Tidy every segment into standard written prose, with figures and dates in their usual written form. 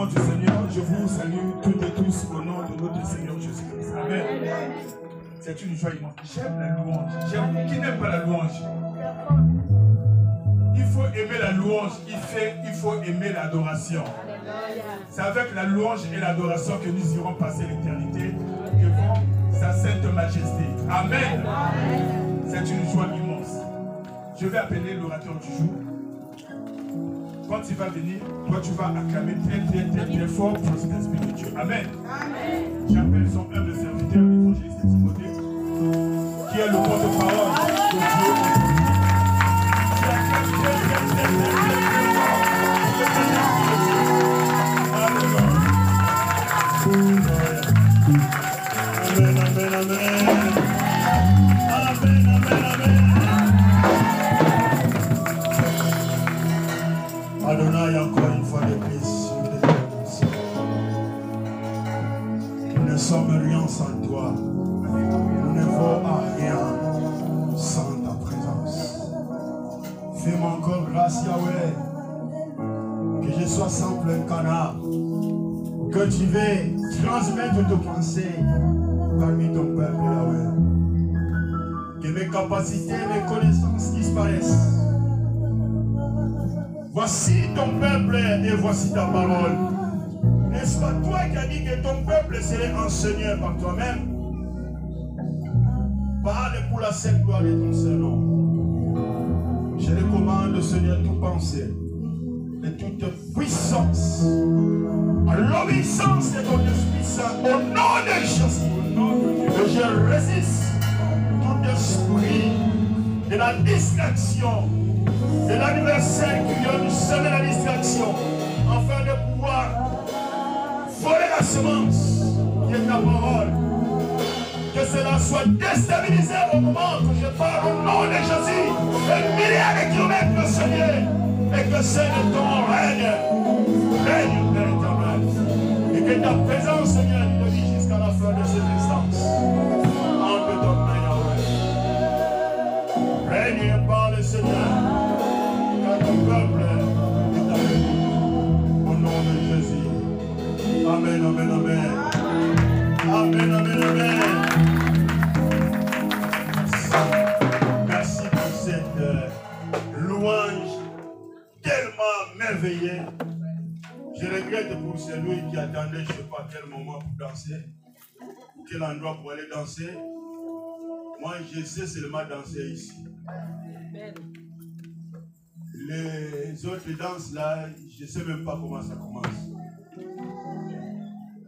nom du Seigneur, je vous salue toutes et tous au nom de notre Seigneur Jésus-Christ. Amen. C'est une joie immense. J'aime la louange. Qui n'aime pas la louange? Il faut aimer la louange. Il faut aimer l'adoration. C'est avec la louange et l'adoration que nous irons passer l'éternité devant sa sainte majesté. Amen. C'est une joie immense. Je vais appeler l'orateur du jour. Quand il va venir, toi tu vas acclamer très fort pour cet esprit de Dieu. Amen. J'appelle son humble serviteur, l'évangéliste Timothée, qui est le porte-parole de Dieu. Amen, amen, amen. Amen, amen, amen. Adonai, encore une fois de plus, nous ne sommes rien sans toi. Nous ne vaut à rien sans ta présence. Fais-moi encore grâce, Yahweh, que je sois simple un canard, que tu veux transmettre tes pensées parmi ton peuple, Yahweh. Que mes capacités, mes connaissances disparaissent. Voici ton peuple et voici ta parole. N'est-ce pas toi qui as dit que ton peuple serait enseigné par toi-même? Parle pour la seule gloire de ton Seigneur. Je recommande, Seigneur, toute pensée et toute puissance à l'obéissance de ton Esprit Saint au nom de Jésus. Et je résiste tout esprit de la distraction, de l'adversaire qui vient nous semer la distraction, afin de pouvoir voler la semence qui est ta parole. Que cela soit déstabilisé au moment que je parle au nom de Jésus. Des milliards de kilomètres, Seigneur, et que c'est de ton règne, Père éternel. Et que ta présence, Seigneur, nous vie jusqu'à la fin de cette instance. Entre ton main, Yahweh. Règne par le Seigneur. Ton peuple est avec nous. Au nom de Jésus. Amen, amen, amen. Amen, amen, amen. Merci pour cette louange tellement merveilleuse. Je regrette pour celui qui attendait, je ne sais pas quel moment pour danser, quel endroit pour aller danser. Moi, je sais seulement danser ici. Les autres danses là, je ne sais même pas comment ça commence.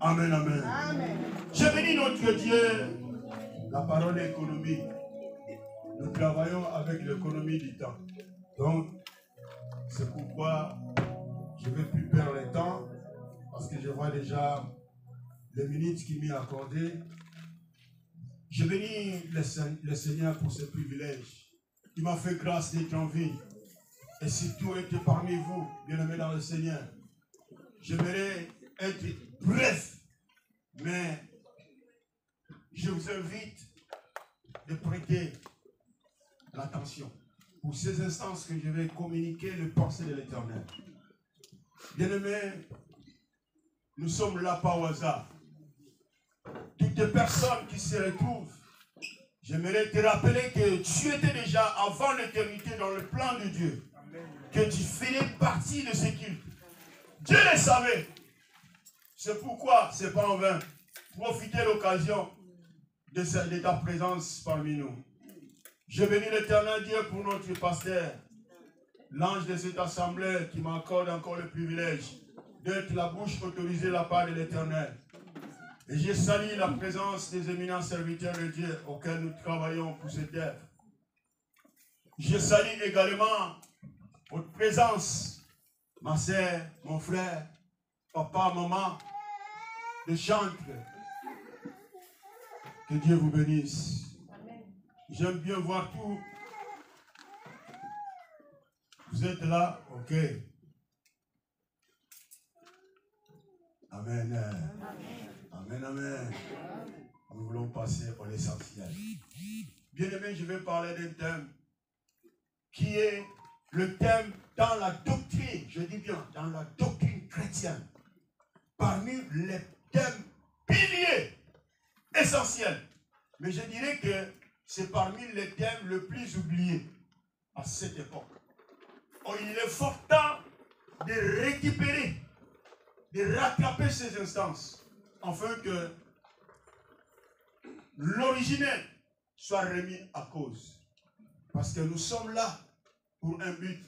Amen, amen. Amen. Je bénis notre Dieu. La parole est économie. Nous travaillons avec l'économie du temps. Donc, c'est pourquoi je ne vais plus perdre le temps, parce que je vois déjà les minutes qui m'y accordées. Je bénis le Seigneur pour ce privilège. Il m'a fait grâce d'être en vie. Et surtout être parmi vous, bien-aimés dans le Seigneur. J'aimerais être bref, mais je vous invite de prêter l'attention pour ces instances que je vais communiquer le pensée de l'Éternel. Bien-aimés, nous sommes là pas au hasard. Toutes les personnes qui se retrouvent, j'aimerais te rappeler que tu étais déjà avant l'éternité dans le plan de Dieu. Que tu faisais partie de ce qu'il. Dieu le savait. C'est pourquoi, c'est pas en vain. Profitez de l'occasion de ta présence parmi nous. Je bénis l'Éternel Dieu pour notre pasteur, l'ange de cette assemblée qui m'accorde encore le privilège d'être la bouche autorisée de la part de l'Éternel. Et je salue la présence des éminents serviteurs de Dieu auxquels nous travaillons pour cette œuvre. Je salue également votre présence, ma sœur, mon frère, papa, maman, les chantres. Que Dieu vous bénisse. J'aime bien voir tout. Vous êtes là? Ok. Amen. Amen, amen. Nous voulons passer à l'essentiel. Bien aimé, je vais parler d'un thème qui est le thème dans la doctrine, je dis bien, dans la doctrine chrétienne. parmi les thèmes piliers, essentiels. Mais je dirais que c'est parmi les thèmes les plus oubliés à cette époque. Oh, il est fort temps de récupérer, de rattraper ces instances, afin que l'originel soit remis à cause. Parce que nous sommes là pour un but.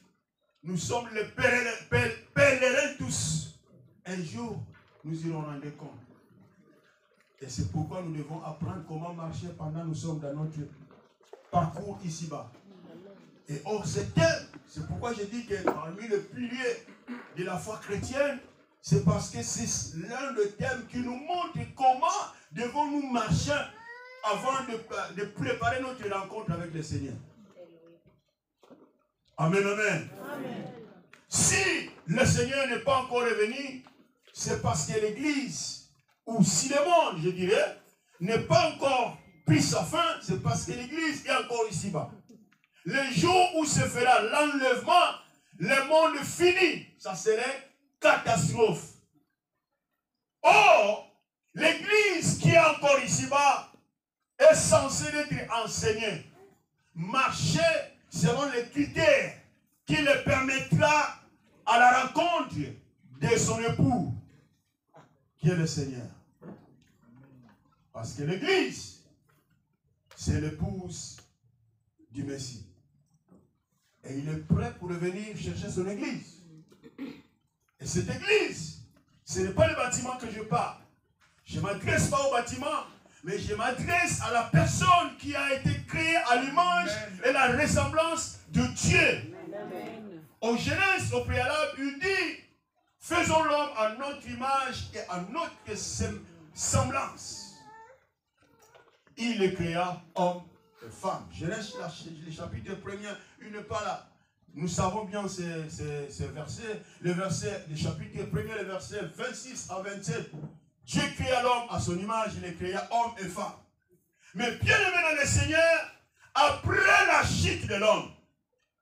Nous sommes les pèlerins tous. Un jour, nous irons rendre compte. Et c'est pourquoi nous devons apprendre comment marcher pendant que nous sommes dans notre parcours ici-bas. Et or, c'est pourquoi je dis que parmi les piliers de la foi chrétienne, c'est parce que c'est l'un des thèmes qui nous montre comment devons-nous marcher avant de préparer notre rencontre avec le Seigneur. Amen, amen. Amen. Si le Seigneur n'est pas encore revenu, c'est parce que l'Église, ou si le monde, je dirais, n'est pas encore pris sa fin, c'est parce que l'Église est encore ici-bas. Le jour où se fera l'enlèvement, le monde fini, ça serait catastrophe. Or, l'Église qui est encore ici-bas est censée être enseignée, marcher selon les critères qui le permettra à la rencontre de son époux, qui est le Seigneur. Parce que l'Église, c'est l'épouse du Messie. Et il est prêt pour venir chercher son Église. Et cette Église, ce n'est pas le bâtiment que je parle. Je ne m'adresse pas au bâtiment, mais je m'adresse à la personne qui a été créée à l'image et la ressemblance de Dieu. Amen. Au Genèse, au préalable, il dit, faisons l'homme à notre image et à notre semblance. Il les créa homme et femme. Genèse, le chapitre 1er, il n'est pas là. Nous savons bien ces versets. Le chapitre 1er, le verset 26 à 27. Dieu créa l'homme à son image, il les créa homme et femme. Mais bien aimé dans le Seigneur, après la chute de l'homme,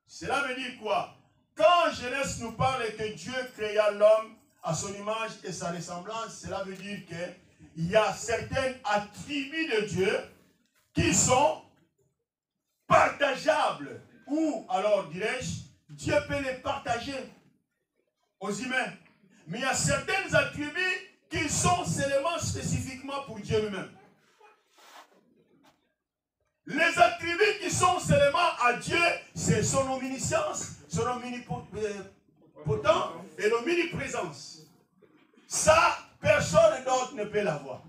cela veut dire quoi? Quand Genèse nous parle que Dieu créa l'homme à son image et sa ressemblance, cela veut dire qu'il y a certains attributs de Dieu qui sont partageables. Ou alors, dirais-je, Dieu peut les partager aux humains. Mais il y a certains attributs qui sont seulement spécifiquement pour Dieu lui-même. Les attributs qui sont seulement à Dieu, c'est son omniscience, son omnipotent et l'omniprésence. Ça, personne d'autre ne peut l'avoir.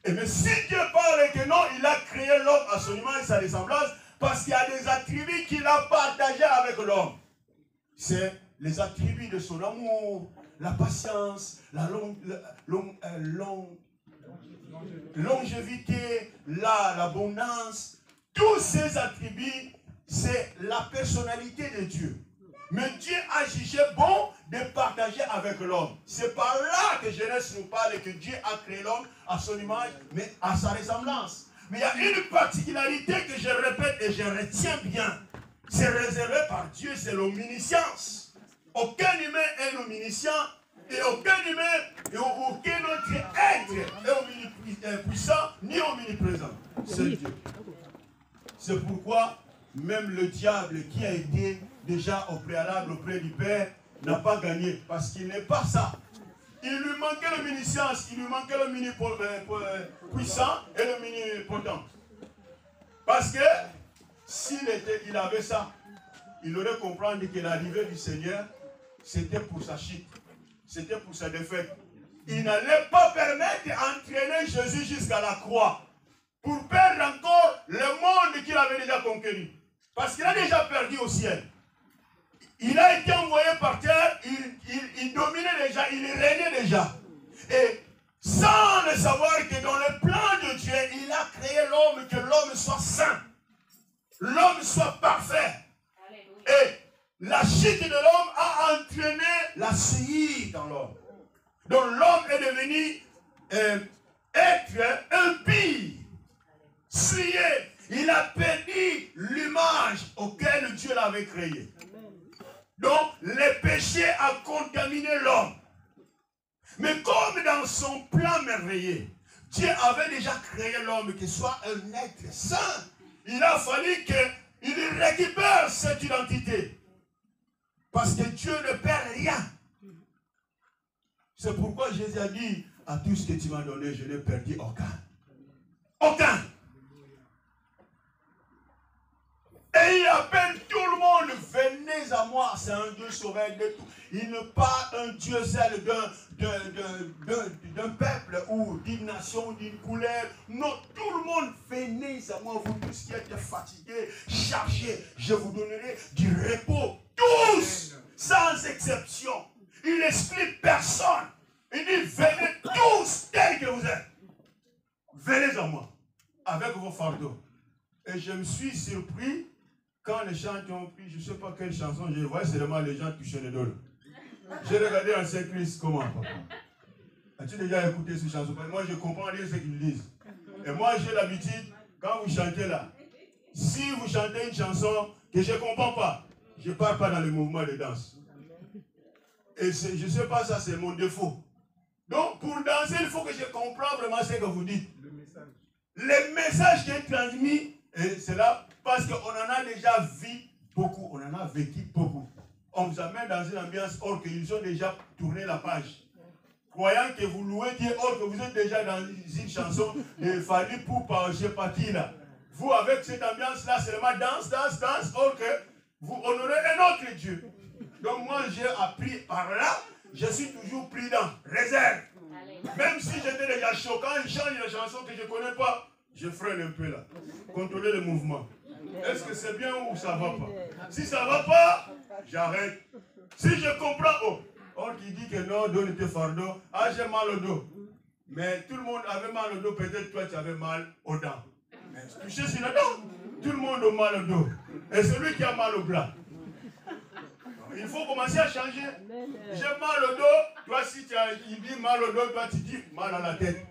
Et mais si Dieu parle que non, il a créé l'homme à son image et sa ressemblance, parce qu'il y a des attributs qu'il a partagés avec l'homme. C'est les attributs de son amour, la patience, la longévité, l'abondance. Tous ces attributs, c'est la personnalité de Dieu. Mais Dieu a jugé bon de partager avec l'homme. C'est par là que Genèse nous parle que Dieu a créé l'homme à son image, mais à sa ressemblance. Mais il y a une particularité que je répète et je retiens bien. C'est réservé par Dieu, c'est l'omniscience. Aucun humain est omniscient et aucun humain et aucun autre être est puissant ni omniprésent. C'est Dieu. C'est pourquoi même le diable qui a été déjà au préalable auprès du Père n'a pas gagné parce qu'il n'est pas ça. Il lui manquait l'omniscience, il lui manquait l'omnipuissant et l'omnipotent. Parce que s'il avait ça, il aurait compris que l'arrivée du Seigneur, c'était pour sa chute, c'était pour sa défaite. Il n'allait pas permettre d'entraîner Jésus jusqu'à la croix pour perdre encore le monde qu'il avait déjà conquéri. Parce qu'il a déjà perdu au ciel. Il a été envoyé par terre, il dominait déjà, il régnait déjà. Et sans le savoir que dans le plan de Dieu, il a créé l'homme, que l'homme soit saint, l'homme soit parfait. Et la chute de l'homme a entraîné la souillure dans l'homme. Donc l'homme est devenu être impie, souillé. Il a perdu l'image auquel Dieu l'avait créé. Donc, le péché a contaminé l'homme. Mais comme dans son plan merveilleux, Dieu avait déjà créé l'homme qui soit un être saint. Il a fallu qu'il récupère cette identité. Parce que Dieu ne perd rien. C'est pourquoi Jésus a dit, à tout ce que tu m'as donné, je n'ai perdu aucun. Aucun. Et il appelle tout le monde, venez à moi. C'est un Dieu sauveur de tout. Il n'est pas un Dieu zèle d'un peuple ou d'une nation, d'une couleur. Non, tout le monde, venez à moi, vous tous qui êtes fatigués, chargés. Je vous donnerai du repos. Tous, sans exception. Il n'exclut personne. Il dit, venez tous tels que vous êtes. Venez à moi, avec vos fardeaux. Et je me suis surpris. Quand les chants ont pris, je ne sais pas quelle chanson, je voyais seulement les gens toucher les dos. J'ai regardé en Saint-Christ comment, papa. As-tu déjà écouté ces chansons? Moi, je comprends rien ce qu'ils disent. Et moi, j'ai l'habitude, quand vous chantez là, si vous chantez une chanson que je ne comprends pas, je ne pars pas dans le mouvement de danse. Et je ne sais pas, ça c'est mon défaut. Donc, pour danser, il faut que je comprenne vraiment ce que vous dites. Le message qui est transmis, et c'est là, parce qu'on en a déjà vu beaucoup, on en a vécu beaucoup. On vous amène dans une ambiance or qu'ils ont déjà tourné la page. Croyant que vous louez Dieu, or que vous êtes déjà dans une chanson de Fali Poupa, je ne sais pas qui là. Vous, avec cette ambiance-là, seulement danse, or que vous honorez un autre Dieu. Donc moi, j'ai appris par là, je suis toujours prudent, réserve. Même si j'étais déjà choquant, il change la chanson que je ne connais pas, je freine un peu là. Contrôler le mouvement. Est-ce que c'est bien ou ça ne va pas? Si ça ne va pas, j'arrête. Si je comprends, or qui dit que non, donne tes fardeaux, ah j'ai mal au dos. Mais tout le monde avait mal au dos, peut-être toi tu avais mal aux dents. Mais toucher sur les dents, tout le monde a mal au dos. Et celui qui a mal au bras. Il faut commencer à changer. J'ai mal au dos, toi si il dit mal au dos, toi tu dis mal à la tête.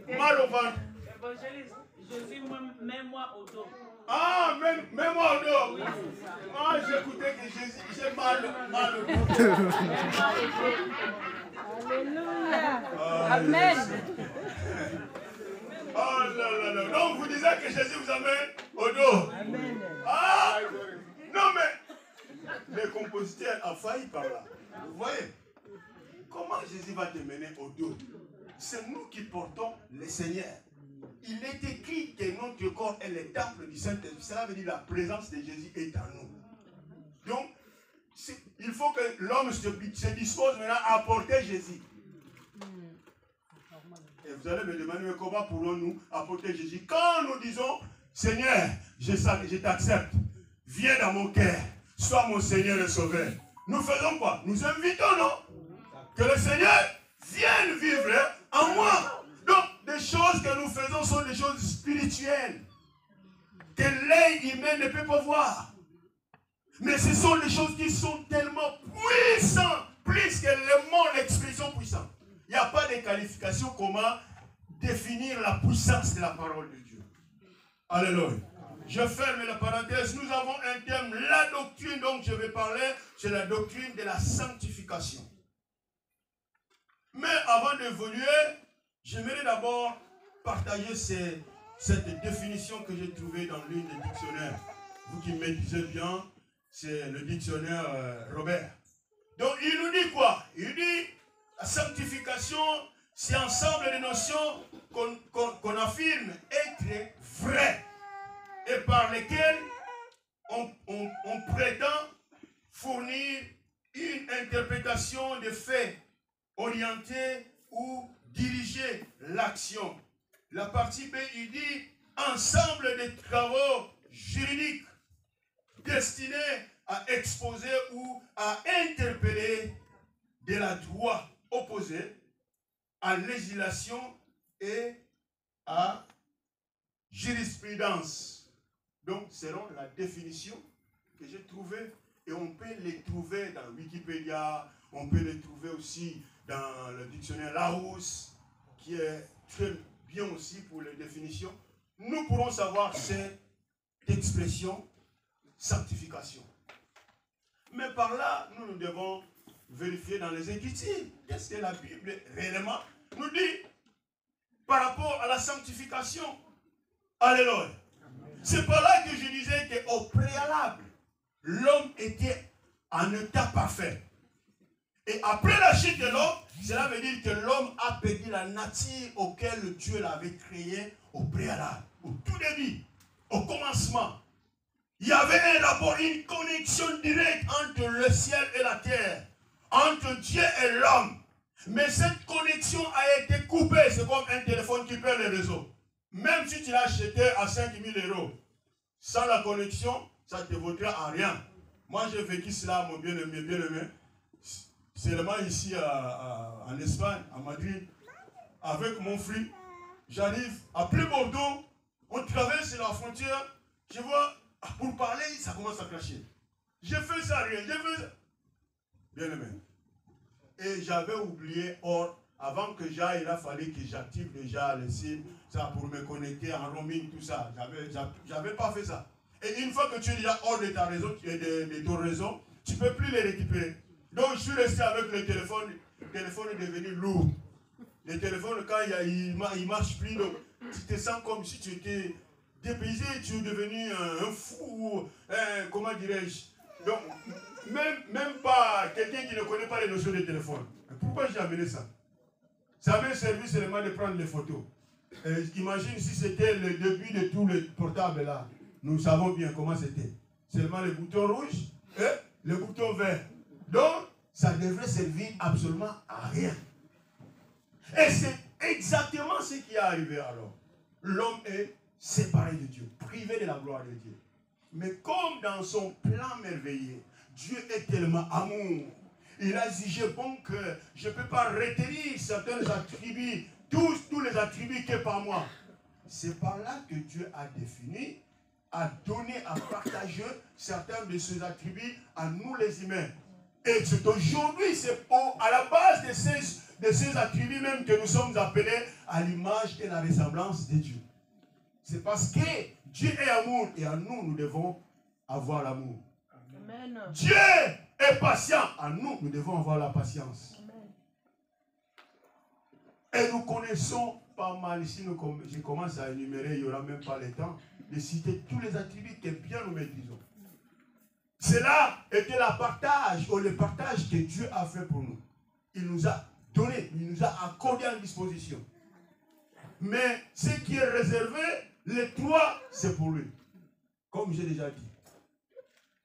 Mal au ventre. Évangéliste, Jésus, mets-moi au dos. Ah, mets-moi au dos. Oui. Ah, j'écoutais que Jésus, j'ai mal au dos. Alléluia. Amen. Oh là là là. Donc vous disiez que Jésus vous amène au dos. Amen. Ah, non mais, le compositeur a failli par là. Vous voyez, comment Jésus va te mener au dos? C'est nous qui portons le Seigneur. Il est écrit que notre corps est le temple du Saint-Esprit. Cela veut dire que la présence de Jésus est en nous. Donc, il faut que l'homme se dispose maintenant à porter Jésus. Et vous allez me demander comment pourrons-nous apporter Jésus? Quand nous disons, Seigneur, je t'accepte, viens dans mon cœur, sois mon Seigneur et Sauveur. Nous faisons quoi? Nous invitons, non? Que le Seigneur vienne vivre en moi. Donc, les choses que nous faisons sont des choses spirituelles que l'œil humain ne peut pas voir. Mais ce sont des choses qui sont tellement puissantes, plus que le mot, l'expression puissante. Il n'y a pas de qualification comment définir la puissance de la parole de Dieu. Alléluia. Je ferme la parenthèse. Nous avons un thème, la doctrine dont je vais parler, c'est la doctrine de la sanctification. Mais avant d'évoluer, j'aimerais d'abord partager cette définition que j'ai trouvée dans l'une des dictionnaires. Vous qui maîtrisez bien, c'est le dictionnaire Robert. Donc il nous dit quoi? Il dit la sanctification, c'est ensemble de notions qu'on affirme être vraies et par lesquelles on prétend fournir une interprétation des faits, orienter ou diriger l'action. La partie B, il dit ensemble de travaux juridiques destinés à exposer ou à interpeller de la droit opposé à législation et à jurisprudence. Donc, selon la définition que j'ai trouvée, et on peut les trouver dans Wikipédia, on peut les trouver aussi dans le dictionnaire Larousse, qui est très bien aussi pour les définitions. Nous pourrons savoir cette expression sanctification. Mais par là, nous devons vérifier dans les Écritures. Qu'est-ce que la Bible réellement nous dit par rapport à la sanctification. Alléluia. C'est par là que je disais qu'au préalable, l'homme était en état parfait. Et après la chute de l'homme, cela veut dire que l'homme a perdu la nature auquel Dieu l'avait créé au préalable, au tout début, au commencement. Il y avait un rapport, une connexion directe entre le ciel et la terre, entre Dieu et l'homme. Mais cette connexion a été coupée. C'est comme un téléphone qui perd le réseau. Même si tu l'as acheté à 5 000 €, sans la connexion, ça ne te vaudra à rien. Moi, j'ai vécu cela, mon bien-aimé, seulement ici en Espagne, à Madrid, avec mon flux. J'arrive après Bordeaux, on traverse la frontière, je vois, pour parler, ça commence à cracher. J'ai fait ça, rien, j'ai fait ça. Bien-aimé. Et j'avais oublié, or, avant que j'aille, il a fallu que j'active déjà le SIM, ça pour me connecter en roaming, tout ça. J'avais pas fait ça. Et une fois que tu es déjà hors de ta raison, de ton réseau, tu ne peux plus les récupérer. Donc je suis resté avec le téléphone. Le téléphone est devenu lourd. Le téléphone, quand il ne marche plus, donc tu te sens comme si tu étais dépaysé, tu es devenu un fou, comment dirais-je. Donc, même pas quelqu'un qui ne connaît pas les notions de téléphone. Pourquoi j'ai amené ça? Ça m'a servi seulement de prendre les photos. Imagine si c'était le début de tous les portables là. Nous savons bien comment c'était. Seulement les boutons rouges et les boutons verts. Donc, ça devrait servir absolument à rien. Et c'est exactement ce qui est arrivé alors. L'homme est séparé de Dieu, privé de la gloire de Dieu. Mais comme dans son plan merveilleux, Dieu est tellement amour. Il a jugé bon que je ne peux pas retenir certains attributs, tous les attributs qui sont par moi. C'est par là que Dieu a défini, a donné, a partagé certains de ses attributs à nous les humains. Et c'est aujourd'hui, c'est à la base de ces attributs même que nous sommes appelés à l'image et la ressemblance de Dieu. C'est parce que Dieu est amour et à nous, nous devons avoir l'amour. Dieu est patient, à nous, nous devons avoir la patience. Amen. Et nous connaissons pas mal, si je commence à énumérer, il n'y aura même pas le temps de citer tous les attributs que bien nous maîtrisons. Cela était le partage que Dieu a fait pour nous. Il nous a donné, il nous a accordé en disposition. Mais ce qui est réservé, les trois, c'est pour lui. Comme j'ai déjà dit.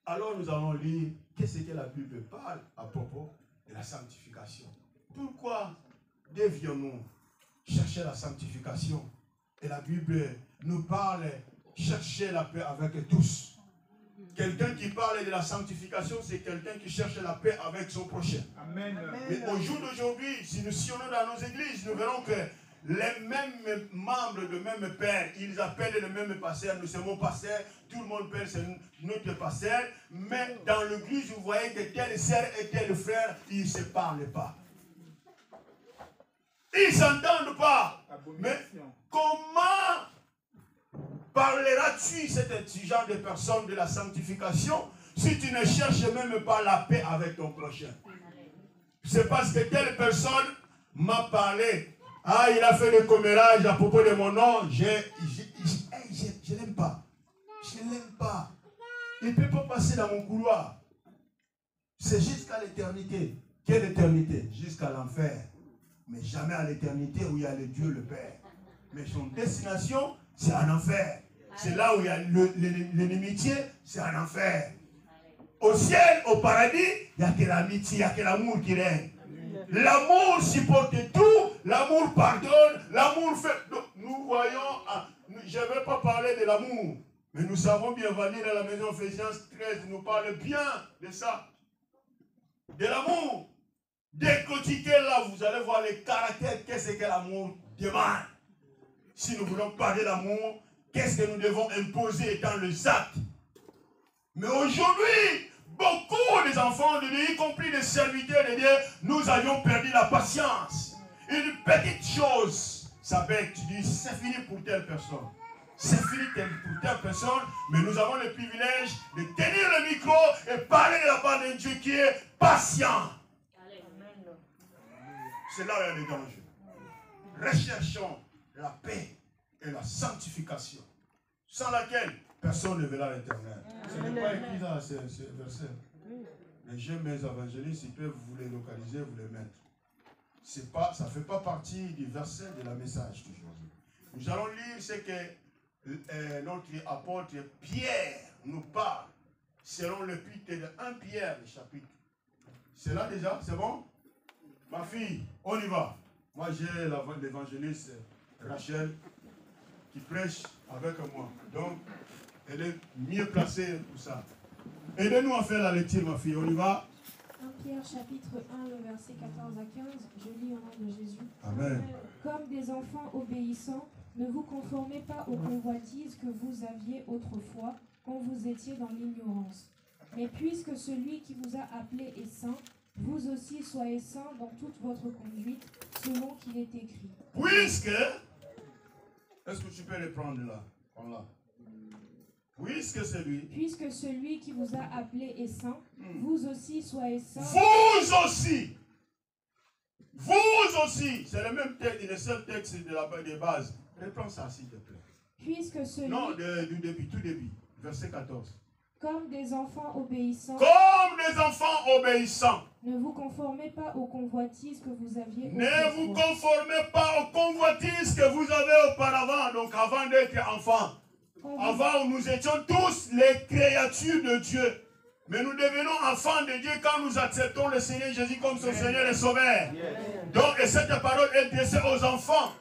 Alors nous allons lire qu'est-ce que la Bible parle à propos de la sanctification. Pourquoi devions-nous chercher la sanctification? Et la Bible nous parle chercher la paix avec tous. Quelqu'un qui parle de la sanctification, c'est quelqu'un qui cherche la paix avec son prochain. Amen. Mais au jour d'aujourd'hui, si nous sillonnons dans nos églises, nous verrons que les mêmes membres de même père, ils appellent le même pasteur, nous sommes pasteur, tout le monde père, c'est notre pasteur, mais dans l'église, vous voyez que telle sœur et tel frère, ils ne se parlent pas. Ils ne s'entendent pas. Mais comment parleras-tu, ce genre de personnes, de la sanctification, si tu ne cherches même pas la paix avec ton prochain? C'est parce que telle personne m'a parlé. Ah, il a fait le commérage à propos de mon nom. Je l'aime pas. Je ne l'aime pas. Il ne peut pas passer dans mon couloir. C'est jusqu'à l'éternité. Quelle éternité? Jusqu'à l'enfer. Mais jamais à l'éternité où il y a le Dieu, le Père. Mais son destination, c'est en enfer. C'est là où il y a l'inimitié, c'est en enfer. Au ciel, au paradis, il n'y a que l'amitié, il n'y a que l'amour qui règne. L'amour supporte tout, l'amour pardonne, l'amour fait... Donc, nous voyons, je ne vais pas parler de l'amour, mais nous savons bien, on va lire à la maison Ephésiens 13, nous parle bien de ça. De l'amour. Décortiquez là, vous allez voir les caractères, qu'est-ce que l'amour demande. Si nous voulons parler d'amour, qu'est-ce que nous devons imposer dans les actes? Mais aujourd'hui, beaucoup des enfants de Dieu, y compris des serviteurs de Dieu, nous avions perdu la patience. Une petite chose, ça bête, tu dis, c'est fini pour telle personne. C'est fini pour telle personne, mais nous avons le privilège de tenir le micro et parler de la part d'un Dieu qui est patient. C'est là où il y a des dangers. recherchons la paix et la sanctification, sans laquelle personne ne verra l'Éternel. Ce n'est pas écrit là, ce verset. Mais j'aime mes évangélistes, ils peuvent vous les localiser, vous les mettre. Ça ne fait pas partie du verset de la message d'aujourd'hui. Nous allons lire ce que notre apôtre Pierre nous parle, selon l'épître de 1 Pierre, le chapitre. C'est là déjà, c'est bon? Ma fille, on y va. Moi j'ai l'évangéliste Rachel qui prêche avec moi. Donc, elle est mieux placée pour ça. Aidez-nous à faire la lecture, ma fille. On y va? 1 Pierre chapitre 1, le verset 14 à 15. Je lis au nom de Jésus. Amen. Comme des enfants obéissants, ne vous conformez pas aux convoitises que vous aviez autrefois quand vous étiez dans l'ignorance. Mais puisque celui qui vous a appelé est saint, vous aussi soyez saints dans toute votre conduite, selon qu'il est écrit. Puisque, est-ce que tu peux les prendre là? Voilà. Puisque celui qui vous a appelé est saint, vous aussi soyez saints. Vous aussi, c'est le même texte, le seul texte de base. Reprends ça s'il te plaît. Puisque celui... Non, du début, tout début, verset 14. Comme des enfants obéissants. Ne vous conformez pas aux convoitises que vous aviez autrefois. Ne vous conformez pas aux convoitises que vous avez auparavant, donc avant d'être enfant. Avant, nous étions tous les créatures de Dieu. Mais nous devenons enfants de Dieu quand nous acceptons le Seigneur Jésus comme son Seigneur et Sauveur. Donc, et cette parole est adressée aux enfants.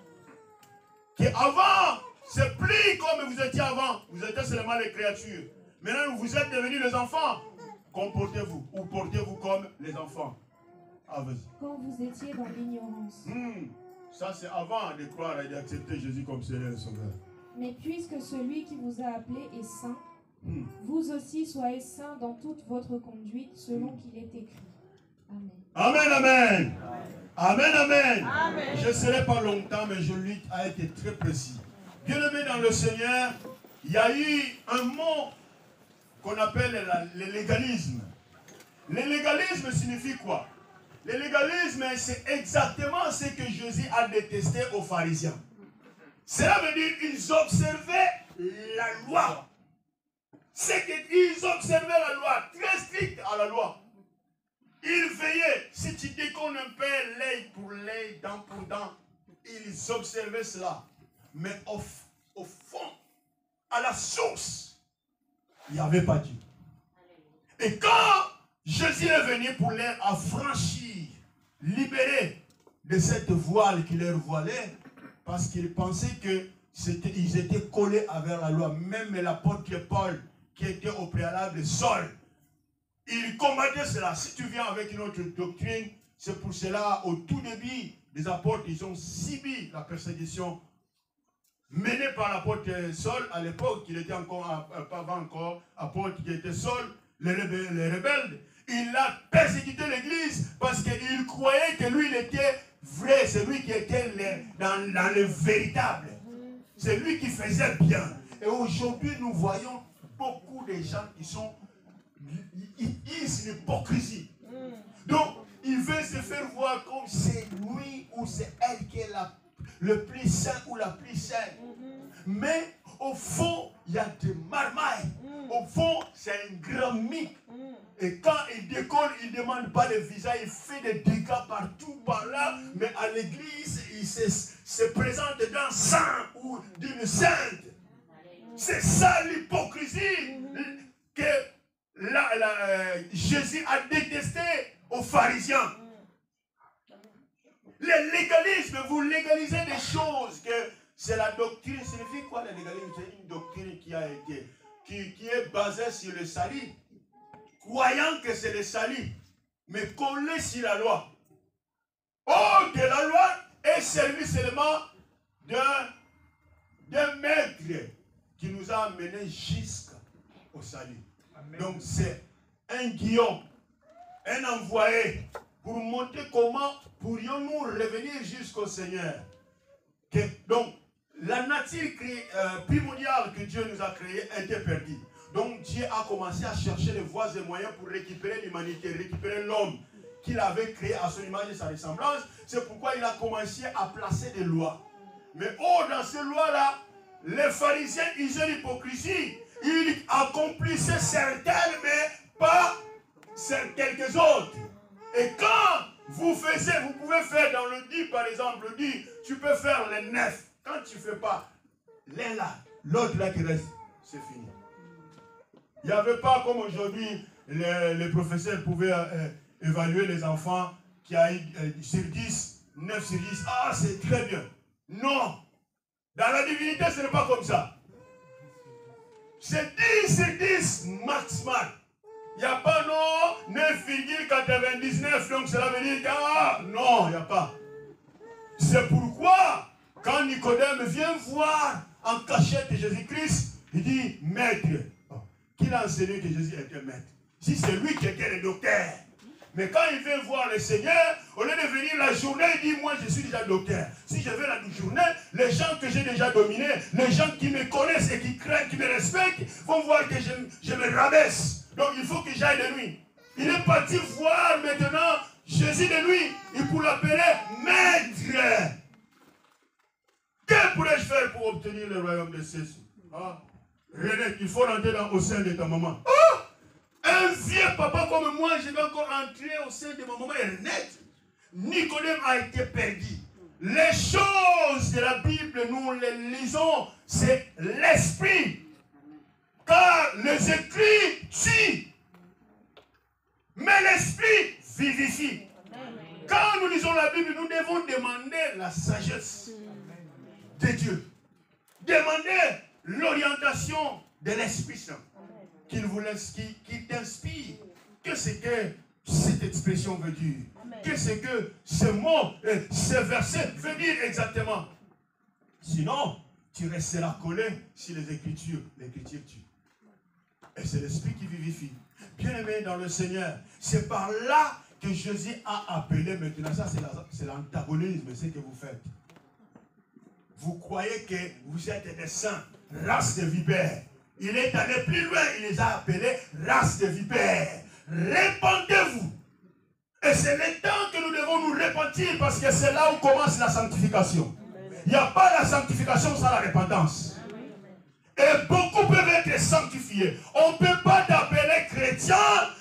Qui avant, c'est plus comme vous étiez avant. Vous étiez seulement les créatures. Maintenant, vous êtes devenus les enfants. Comportez-vous ou portez-vous comme les enfants. Ah, vas-y. Quand vous étiez dans l'ignorance. Ça, c'est avant de croire et d'accepter Jésus comme Seigneur et Sauveur. Mais puisque celui qui vous a appelé est saint, vous aussi soyez saints dans toute votre conduite, selon qu'il est écrit. Amen. Amen, amen. Amen, amen. Amen. Je ne serai pas longtemps, mais je lui a été très précis. Bien-aimé dans le Seigneur, il y a eu un mot qu'on appelle le légalisme. Le légalisme signifie quoi? Le légalisme, c'est exactement ce que Jésus a détesté aux pharisiens. Cela veut dire qu'ils observaient la loi. C'est qu'ils observaient la loi, très stricte à la loi. Ils veillaient, si tu déconnes un peu, l'œil pour l'œil, dent pour dent, ils observaient cela. Mais au fond, à la source, il n'y avait pas Dieu. Et quand Jésus est venu pour les affranchir, libérer de cette voile qui leur voilait, parce qu'ils pensaient qu'ils étaient collés avec la loi. Même l'apôtre Paul, qui était au préalable Saul, il combattait cela. Si tu viens avec une autre doctrine, c'est pour cela, au tout début, les apôtres, ils ont subi la persécution menée par l'apôtre Saul, à l'époque, il était encore, pas encore, apôtre qui était Saul, les rebelles. Il a persécuté l'église parce qu'il croyait que lui, il était vrai, c'est lui qui était dans le véritable. C'est lui qui faisait bien. Et aujourd'hui, nous voyons beaucoup de gens qui sont l'hypocrisie. Donc, il veut se faire voir comme c'est lui ou c'est elle qui est le plus saint ou la plus sainte. Mais au fond, il y a des marmailles. Au fond, c'est un grand mythe. Et quand il décolle, il ne demande pas le visa, il fait des dégâts partout, par là. Mais à l'église, il se présente d'un saint ou d'une sainte. C'est ça l'hypocrisie que Jésus a détesté aux pharisiens. Le légalisme, vous légalisez des choses que c'est la doctrine. Signifie quoi le légalisme? C'est une doctrine qui est basée sur le salut, croyant que c'est le salut, mais collé sur la loi. Or que la loi est servie seulement d'un maître qui nous a amenés jusqu'au salut. Amen. Donc c'est un guillaume, un envoyé pour montrer comment pourrions-nous revenir jusqu'au Seigneur. Donc la nature primordiale que Dieu nous a créée était perdue. Donc Dieu a commencé à chercher les voies et moyens pour récupérer l'humanité, récupérer l'homme. qu'il avait créé à son image et sa ressemblance. C'est pourquoi il a commencé à placer des lois. Mais dans ces lois-là, les pharisiens usaient l'hypocrisie. Ils accomplissaient certaines, mais pas quelques autres. Et quand vous pouvez faire dans le 10, par exemple, le 10, tu peux faire les 9. Quand tu ne fais pas l'un là, l'autre là qui reste, c'est fini. Il n'y avait pas comme aujourd'hui, les professeurs pouvaient évaluer les enfants qui a sur 10, 9 sur 10. Ah, c'est très bien. Non. Dans la divinité, ce n'est pas comme ça. C'est 10 sur 10 maximal. Il n'y a pas non 9,99. Donc cela veut dire que non, il n'y a pas. C'est pourquoi, quand Nicodème vient voir en cachette Jésus-Christ, il dit, maître, qu'il a enseigné que Jésus était maître. Si c'est lui qui était le docteur. Mais quand il vient voir le Seigneur, au lieu de venir la journée, il dit, moi je suis déjà docteur. Si je vais la journée, les gens que j'ai déjà dominés, les gens qui me connaissent et qui craignent, qui me respectent, vont voir que je me rabaisse. Donc il faut que j'aille de lui. Il est parti voir maintenant Jésus de lui. Il pour l'appeler maître. Que pourrais-je faire pour obtenir le royaume de cieux? René, il faut rentrer au sein de ta maman. Un vieux papa comme moi, je vais encore entrer au sein de ma maman et renaître. Nicodème a été perdu. Les choses de la Bible, nous les lisons, c'est l'esprit. Car les écrits tuent, mais l'esprit vivifie. Quand nous lisons la Bible, nous devons demander la sagesse de Dieu. Demander l'orientation de l'Esprit Saint. Qu'il vous laisse, qu'il t'inspire. Qu'est-ce que cette expression veut dire? Qu'est-ce que ce mot, ce verset veut dire exactement? Sinon, tu resteras collé sur les Écritures. L'Écriture tue. Et c'est l'Esprit qui vivifie. Bien-aimé dans le Seigneur, c'est par là que Jésus a appelé maintenant. Ça, c'est l'antagonisme, ce que vous faites. Vous croyez que vous êtes des saints, race de vipères. Il est allé plus loin, il les a appelés race de vipères. Répentez-vous. Et c'est le temps que nous devons nous repentir parce que c'est là où commence la sanctification. Il n'y a pas la sanctification sans la repentance. Et beaucoup peuvent être sanctifiés. On ne peut pas t'appeler chrétien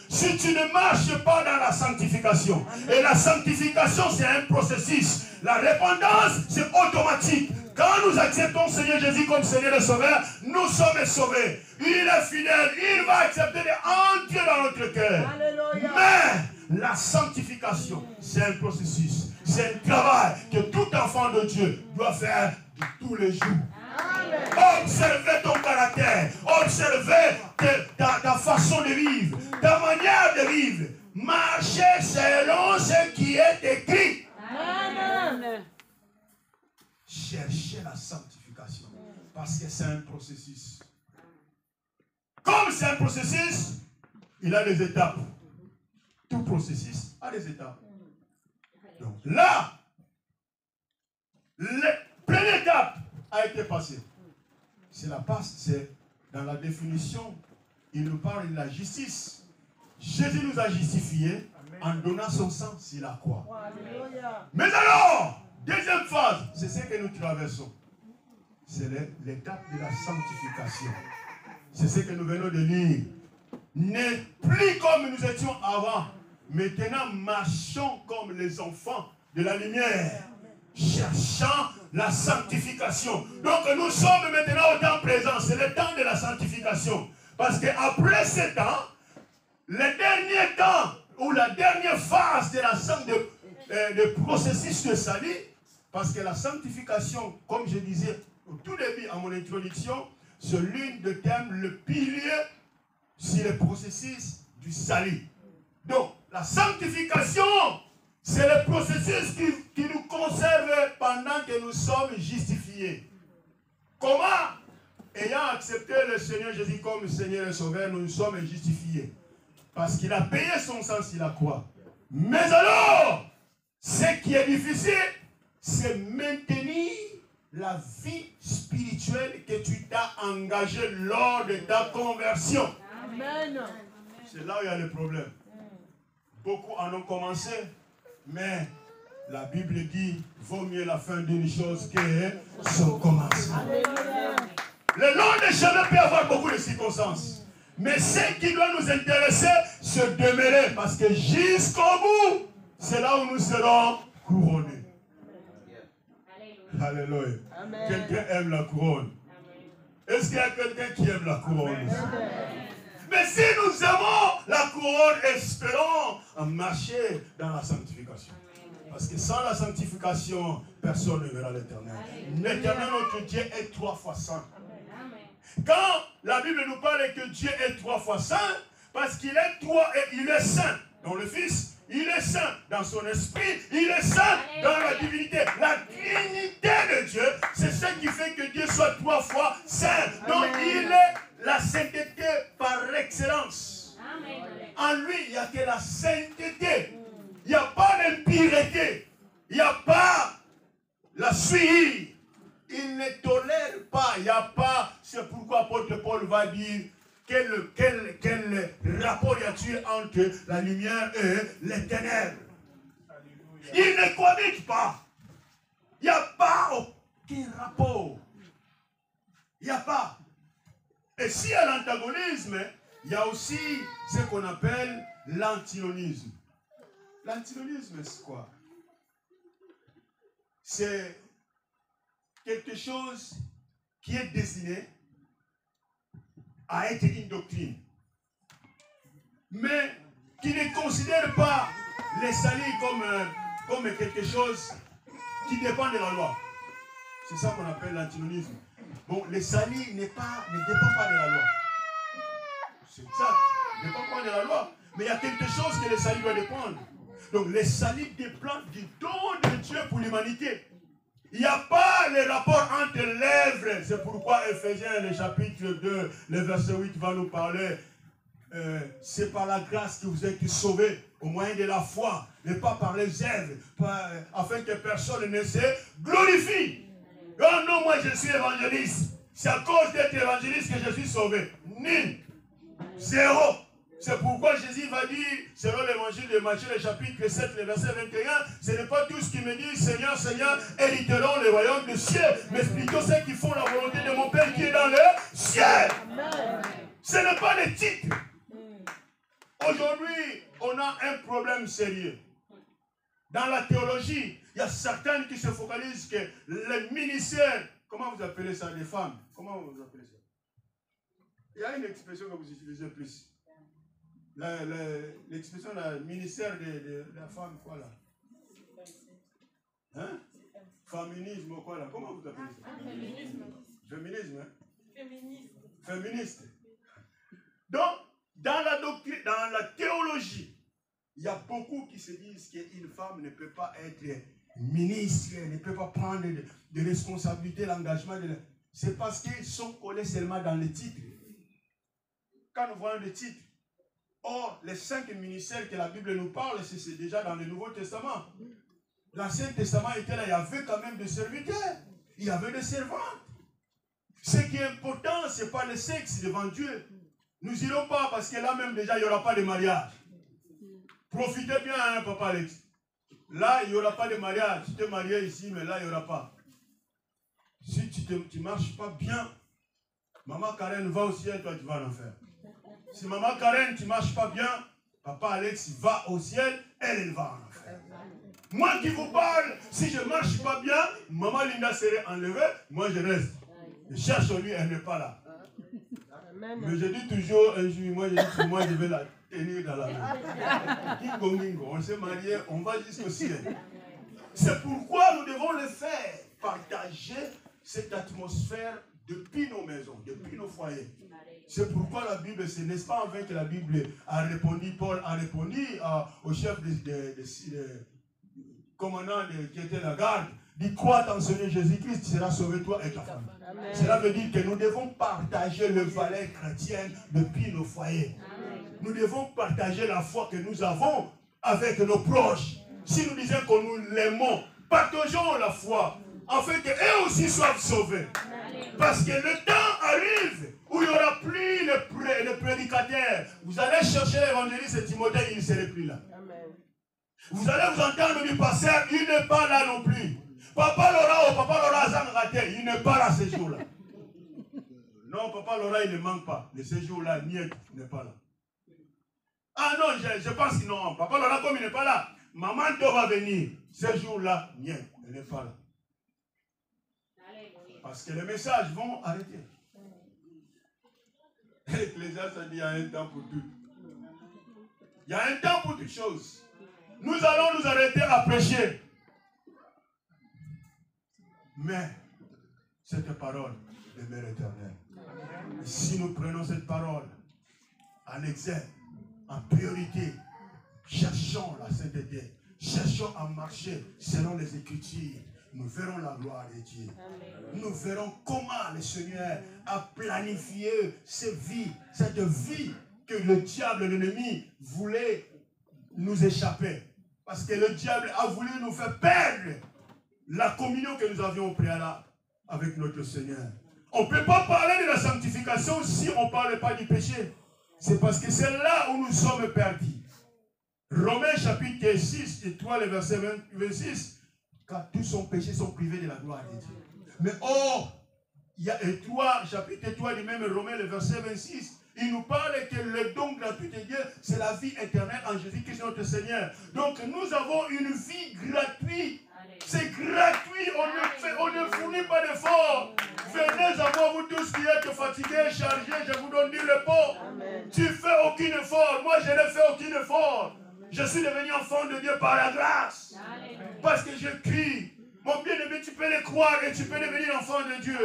si tu ne marches pas dans la sanctification. Et la sanctification, c'est un processus. La repentance, c'est automatique. Quand nous acceptons Seigneur Jésus comme Seigneur et Sauveur, nous sommes sauvés. Il est fidèle, il va accepter d'entrer dans notre cœur. Mais la sanctification, c'est un processus. C'est un travail que tout enfant de Dieu doit faire tous les jours. Observez ton caractère, observez ta façon de vivre, ta manière de vivre. Marchez selon ce qui est écrit. Amen. Cherchez la sanctification parce que c'est un processus. Comme c'est un processus, il a des étapes. Tout processus a des étapes. Donc là, la première étape a été passée. C'est dans la définition, il nous parle de la justice. Jésus nous a justifiés en donnant son sang sur la croix. Mais alors, deuxième phase, c'est ce que nous traversons. C'est l'étape de la sanctification. C'est ce que nous venons de lire. Ne plus comme nous étions avant. Maintenant, marchons comme les enfants de la lumière. Cherchant la sanctification. Donc nous sommes maintenant au temps présent. C'est le temps de la sanctification. Parce qu'après ce temps, le dernier temps ou la dernière phase de de processus de salut, parce que la sanctification, comme je disais au tout début à mon introduction, c'est l'une des thèmes, le pilier sur le processus du salut. Donc, la sanctification, c'est le processus qui nous conserve pendant que nous sommes justifiés. Comment? Ayant accepté le Seigneur Jésus comme Seigneur et Sauveur, nous sommes justifiés. Parce qu'il a payé son sang sur la croix. Mais alors, ce qui est difficile, c'est maintenir la vie spirituelle que tu t'as engagée lors de ta conversion. Amen. C'est là où il y a le problème. Beaucoup en ont commencé, mais la Bible dit, vaut mieux la fin d'une chose que son commencement. Le long des chemins peut y avoir beaucoup de circonstances. Mais ce qui doit nous intéresser, c'est demeurer. Parce que jusqu'au bout, c'est là où nous serons couronnés. Alléluia. Quelqu'un aime la couronne. Est-ce qu'il y a quelqu'un qui aime la couronne? Mais si nous aimons la couronne, espérons marcher dans la sanctification. Parce que sans la sanctification, personne ne verra l'Éternel. L'Éternel, notre Dieu, est 3 fois saint. Quand la Bible nous parle que Dieu est 3 fois saint, parce qu'il est 3 et il est saint. Dans le Fils, il est saint. Dans son esprit, il est saint. Dans la divinité. La trinité de Dieu, c'est ce qui fait que Dieu soit 3 fois saint. Donc il est la sainteté par excellence. En lui, il n'y a que la sainteté. Il n'y a pas d'impureté. Il n'y a pas la suie. Il ne tolère pas. Il n'y a pas. C'est pourquoi l'apôtre Paul va dire quel rapport y a-t-il entre la lumière et les ténèbres. Il ne cohabite pas. Il n'y a pas aucun rapport. Il n'y a pas. Et s'il y a l'antagonisme, il y a aussi ce qu'on appelle l'antinonisme. L'antinonisme, c'est quoi? C'est quelque chose qui est destiné à être une doctrine, mais qui ne considère pas les salis comme quelque chose qui dépend de la loi. C'est ça qu'on appelle l'antinonisme. Bon, les salis ne dépend pas de la loi. C'est ça, ne dépend pas de la loi. Mais il y a quelque chose que les salis doivent dépendre. Donc les salis dépendent du don de Dieu pour l'humanité. Il n'y a pas le rapport entre l'œuvre. C'est pourquoi Éphésiens, le chapitre 2, le verset 8 va nous parler. C'est par la grâce que vous êtes sauvés au moyen de la foi, mais pas par les œuvres, afin que personne ne se glorifie. Oh non, moi je suis évangéliste. C'est à cause d'être évangéliste que je suis sauvé. Nul. Zéro. C'est pourquoi Jésus va dire, selon l'évangile de Matthieu, le chapitre 7, le verset 21, ce n'est pas tous qui me disent, Seigneur, Seigneur, hériteront le royaume du ciel, mais plutôt ceux qui font la volonté de mon Père qui est dans le ciel. Ce n'est pas le titre. Aujourd'hui, on a un problème sérieux. Dans la théologie, il y a certains qui se focalisent que le ministère, comment vous appelez ça, les femmes? Comment vous appelez ça? Il y a une expression que vous utilisez plus. L'expression du ministère de la femme, quoi là? Hein? Féminisme, quoi là? Comment vous appelez ça? Féminisme. Féminisme, hein? Féministe. Donc, dans la doctrine, dans la théologie, il y a beaucoup qui se disent qu'une femme ne peut pas être ministre, ne peut pas prendre de responsabilité, l'engagement. C'est parce qu'ils sont collés seulement dans le titre. Quand nous voyons le titre, or, les 5 ministères que la Bible nous parle, c'est déjà dans le Nouveau Testament. L'Ancien Testament était là, il y avait quand même des serviteurs, il y avait des servantes. Ce qui est important, ce n'est pas le sexe devant Dieu. Nous n'irons pas parce que là même déjà, il n'y aura pas de mariage. Profitez bien, hein, Papa Alex. Là, il n'y aura pas de mariage. Tu t'es marié ici, mais là, il n'y aura pas. Si tu ne marches pas bien, Maman Karen va au ciel, toi tu vas en enfer. Si Maman Karen, tu ne marches pas bien, Papa Alex va au ciel, elle va en enfer. Moi qui vous parle, si je ne marche pas bien, Maman Linda serait enlevée, moi je reste. Je cherche lui, elle n'est pas là. Mais je dis toujours un jour, moi je vais la tenir dans la main. On s'est marié, on va jusqu'au ciel. C'est pourquoi nous devons le faire, partager cette atmosphère depuis nos maisons, depuis nos foyers. C'est pourquoi la Bible, ce n'est pas en vain que la Bible a répondu, Paul a répondu au chef commandant qui était la garde, dit crois en Seigneur Jésus-Christ, tu seras sauvé toi et ta femme. Amen. Cela veut dire que nous devons partager le valeur chrétienne depuis nos foyers. Amen. Nous devons partager la foi que nous avons avec nos proches. Si nous disons que nous l'aimons, partageons la foi afin qu'eux aussi soient sauvés. Amen. Parce que le temps arrive où il n'y aura plus le prédicateur. Vous allez chercher l'évangéliste Timothée, il ne serait plus là. Amen. Vous allez vous entendre du pasteur, il n'est pas là non plus. Papa Laura Zangrate, il n'est pas là ce jour-là. Non, Papa Laura, il ne manque pas. Mais ce jour-là, il n'est pas là. Ah non, je pense que non. Papa Laura, comme il n'est pas là, Maman Do va venir. Ce jour-là, il n'est pas là. Parce que les messages vont arrêter. L'Ecclésiaste a dit, il y a un temps pour tout. Il y a un temps pour toutes choses. Nous allons nous arrêter à prêcher. Mais, cette parole demeure éternelle. Et si nous prenons cette parole en exergue, en priorité, cherchons la sainteté, cherchons à marcher selon les Écritures, nous verrons la gloire de Dieu. Nous verrons comment le Seigneur a planifié cette vie que le diable, l'ennemi, voulait nous échapper. Parce que le diable a voulu nous faire perdre la communion que nous avions au préalable avec notre Seigneur. On ne peut pas parler de la sanctification si on ne parle pas du péché. C'est parce que c'est là où nous sommes perdus. Romains chapitre 6 et 3, le verset 26. Car tous sont péchés, sont privés de la gloire de Dieu. Mais il y a 3, chapitre 3 du même Romains, le verset 26. Il nous parle que le don gratuit de Dieu, c'est la vie éternelle en Jésus-Christ notre Seigneur. Donc nous avons une vie gratuite. C'est gratuit, on ne fournit pas d'effort. Venez à moi, vous tous qui êtes fatigués, chargés, je vous donne du repos. Tu ne fais aucun effort, moi je n'ai fait aucun effort. Je suis devenu enfant de Dieu par la grâce. Parce que je crie. Mon bien-aimé, tu peux le croire et tu peux devenir enfant de Dieu.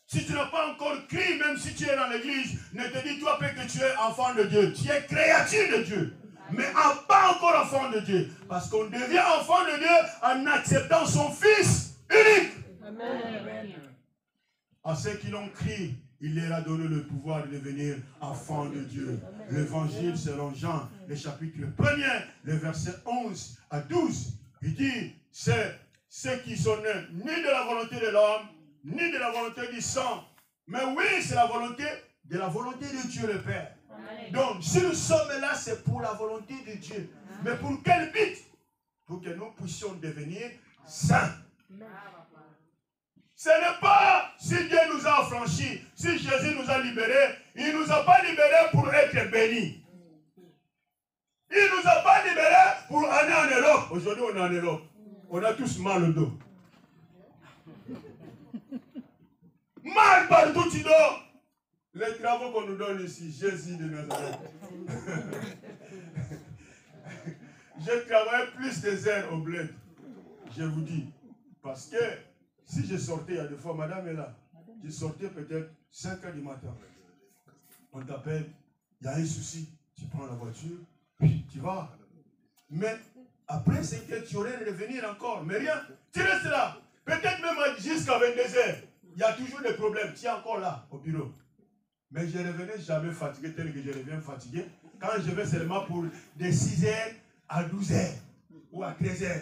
Si tu n'as pas encore crié, même si tu es dans l'église, ne te dis-toi pas que tu es enfant de Dieu. Tu es créature de Dieu. Mais pas encore enfant de Dieu. Parce qu'on devient enfant de Dieu en acceptant son Fils unique. Amen. À ceux qui l'ont crié, il leur a donné le pouvoir de devenir enfants de Dieu. L'évangile selon Jean, le chapitre 1er, le verset 11 à 12. Il dit, c'est ceux qui sont nés ni de la volonté de l'homme, ni de la volonté du sang. Mais oui, c'est la volonté de Dieu le Père. Donc, si nous sommes là, c'est pour la volonté de Dieu. Mais pour quel but? Pour que nous puissions devenir saints. Ce n'est pas si Dieu nous a affranchis, si Jésus nous a libérés, il ne nous a pas libérés pour être bénis. Il ne nous a pas libérés pour aller en Europe. Aujourd'hui, on est en Europe. On a tous mal au dos. Mal partout, tu dors. Les travaux qu'on nous donne ici, Jésus de Nazareth. J'ai travaillé plus des heures au bled. Je vous dis. Parce que si je sortais, il y a des fois, madame est là. Je sortais peut-être 5 heures du matin. On t'appelle, il y a un souci. Tu prends la voiture, puis tu vas. Mais après 5 heures, tu aurais de revenir encore. Mais rien, tu restes là. Peut-être même jusqu'à 22 heures. Il y a toujours des problèmes. Tu es encore là, au bureau. Mais je ne revenais jamais fatigué, tel que je reviens fatigué. Quand je vais seulement pour de 6 heures à 12 heures ou à 13 heures.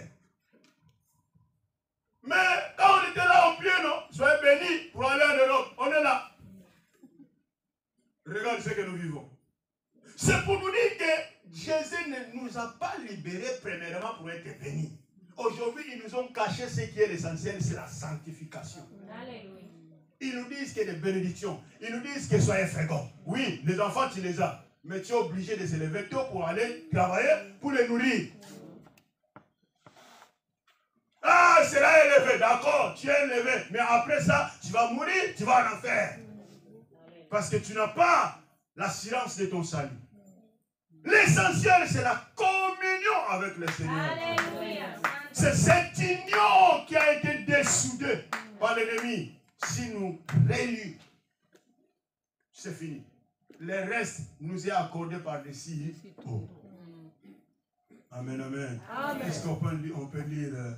Mais quand on était là au pied, non, soyez bénis pour aller en Europe. On est là. Regarde ce que nous vivons. C'est pour nous dire que Jésus ne nous a pas libérés premièrement pour être bénis. Aujourd'hui, ils nous ont caché ce qui est l'essentiel, c'est la sanctification. Alléluia. Ils nous disent qu'il y a des bénédictions. Ils nous disent que soyez fréquents. Oui, les enfants, tu les as. Mais tu es obligé de se lever tôt pour aller travailler, pour les nourrir. Ah, c'est là élevé, d'accord, tu es élevé. Mais après ça, tu vas mourir, tu vas en enfer. Parce que tu n'as pas l'assurance de ton salut. L'essentiel, c'est la communion avec le Seigneur. Alléluia. C'est cette union qui a été dessoudée par l'ennemi. Si nous réunissons, c'est fini. Le reste nous est accordé par-dessus. Oh. Amen, amen. Est-ce qu'on peut lire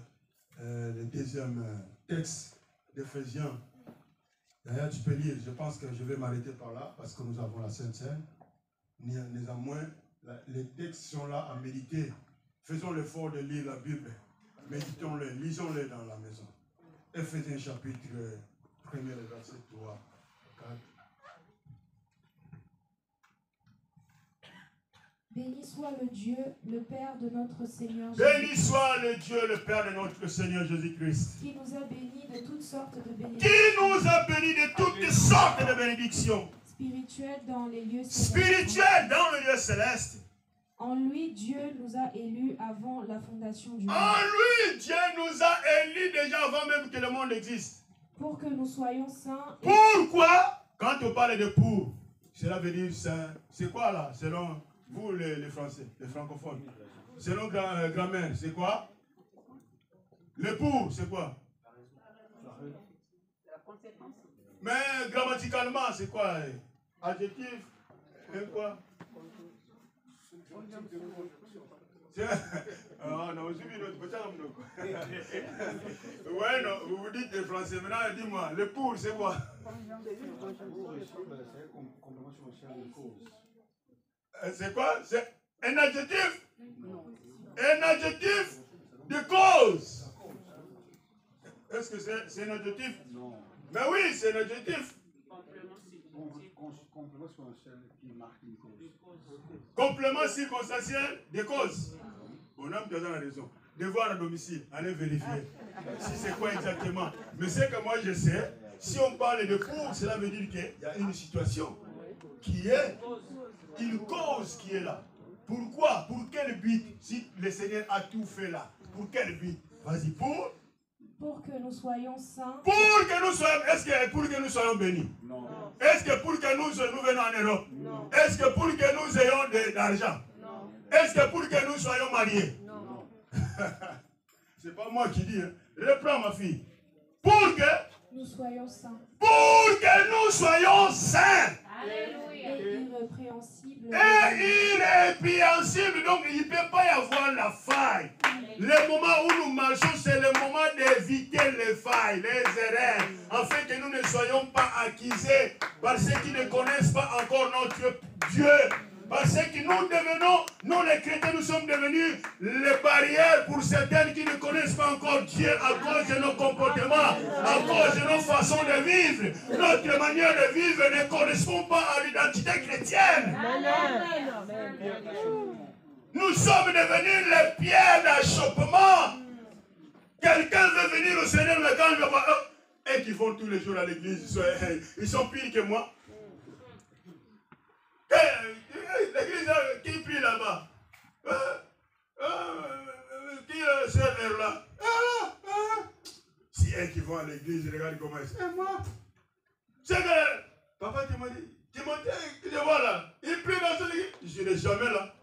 le deuxième texte d'Éphésiens? D'ailleurs, tu peux lire. Je pense que je vais m'arrêter par là parce que nous avons la Sainte Seine. Néanmoins, les textes sont là à méditer. Faisons l'effort de lire la Bible. Méditons-les, lisons-les dans la maison. Éphésiens chapitre 1er, verset 3. Béni soit le Dieu, le Père de notre Seigneur Béni soit le Dieu, le Père de notre Seigneur Jésus-Christ. qui nous a bénis de toutes sortes de Qui bénédictions nous a bénis de toutes sortes de bénédictions. spirituelles dans les lieux célestes. Spirituelles dans le lieu céleste. En lui, Dieu nous a élus avant la fondation du monde, En lui, Dieu nous a élus déjà avant même que le monde existe. pour que nous soyons saints et Pourquoi? Quand on parle de pour, cela veut dire saint. C'est quoi là, selon vous les Français, les francophones? Selon grand-mère, c'est quoi? Le pour, c'est quoi? Mais grammaticalement, c'est quoi? Adjectif? Et quoi? Ah non, je suis ouais, non, vous vous dites les Français. Maintenant, dis-moi, le pour, c'est quoi? C'est quoi? C'est un adjectif? Un adjectif de cause. Est-ce que c'est un adjectif? Non. Mais oui, c'est un adjectif. Complément circonstanciel qui marque une cause. Complément circonstanciel de cause. On a besoin de raison. Devoir à domicile, allez vérifier si c'est quoi exactement. Mais c'est que moi je sais, si on parle de pour, cela veut dire qu'il y a une situation qui est une cause qui est là. Pourquoi? Pour quel but? Si le Seigneur a tout fait là, pour quel but? Vas-y, pour pour que nous soyons saints. Pour que nous soyons, est-ce que pour que nous soyons bénis? Non. Est-ce que pour que nous venons en Europe? Non. Est-ce que pour que nous ayons de l'argent? Non. Est-ce que pour que nous soyons mariés? Non. C'est pas moi qui dis. Hein. Reprends ma fille. Pour que nous soyons saints. Pour que nous soyons saints. Alléluia. Et irrépréhensibles. Et irrépréhensibles. Donc il ne peut pas y avoir la faille. Le moment où nous marchons, c'est le moment d'éviter les failles, les erreurs, afin que nous ne soyons pas accusés par ceux qui ne connaissent pas encore notre Dieu. Parce que nous devenons, nous les chrétiens, nous sommes devenus les barrières pour certaines qui ne connaissent pas encore Dieu à cause de nos comportements, à cause de nos façons de vivre. Notre manière de vivre ne correspond pas à l'identité chrétienne. Nous sommes devenus les pierres d'achoppement. Quelqu'un veut venir au Seigneur, mais quand il va voir eux, et qui vont tous les jours à l'église, ils sont pires que moi. L'église qui prie là-bas, qui sert vers là. Si elles qui vont à l'église, regarde comment ils sont. Moi, c'est que papa qui m'a dit, tu vois là, il prie dans son église. Je n'ai jamais là.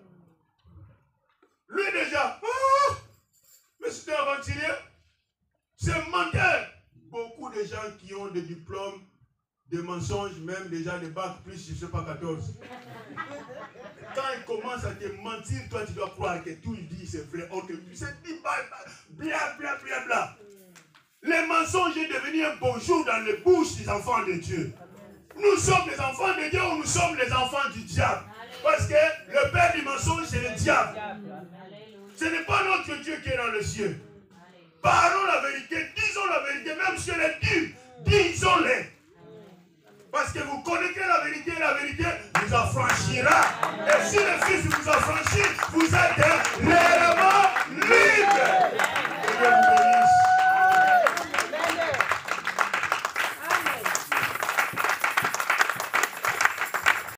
Lui déjà, mais c'est un aventurier, c'est menteur. Beaucoup de gens qui ont des diplômes, des mensonges, même déjà des bacs plus, je ne sais pas, 14. Quand ils commencent à te mentir, toi tu dois croire que tout il dit c'est vrai. On te dit, c'est dit bla. Les mensonges est devenu un bonjour dans les bouches des enfants de Dieu. Nous sommes les enfants de Dieu ou nous sommes les enfants du diable? Parce que le père du mensonge c'est le diable. Ce n'est pas notre Dieu qui est dans le ciel. Parlons la vérité, disons la vérité, même si elle est dure, disons-les. Parce que vous connaîtrez la vérité vous affranchira. Et si le Fils vous affranchit, vous êtes réellement